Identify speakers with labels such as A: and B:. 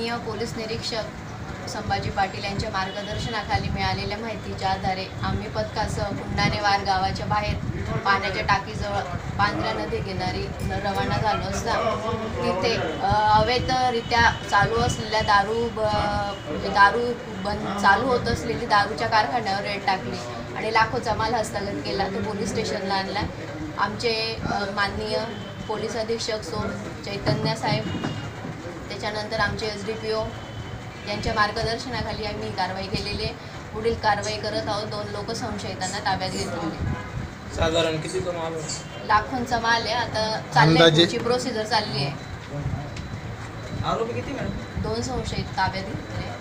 A: माननीय पोलीस निरीक्षक संभाजी पाटील यांच्या मार्गदर्शनाखाली मिळालेल्या माहितीच्या आधारे आम्ही पथकासह कुंडानेवार गावाच्या बाहेर पाण्याच्या टाकीजवळ पांढऱ्या नदी किनारी रवाना झालो असता तिथे अवैधरित्या चालू असलेल्या दारू चालू होत असलेली दारूच्या कारखान्यावर रेड टाकली आणि लाखोचा माल हस्तगत केला. तो पोलीस स्टेशनला आणला. आमचे माननीय पोलीस अधीक्षक सोम चैतन्य साहेब, त्याच्यानंतर आमचे SDPO यांच्या मार्गदर्शनाखाली आम्ही कारवाई केलेली आहे. पुढील कारवाई करत आहोत. 2 लोक संशयितांना ताब्यात घेतलेले.
B: साधारण कितीचा माल?
A: लाखोंचा माल आहे. आता चालली प्रोसिजर चालली आहे.
B: आरोपी किती मॅडम?
A: 2 संशयित ताब्यात घेतले.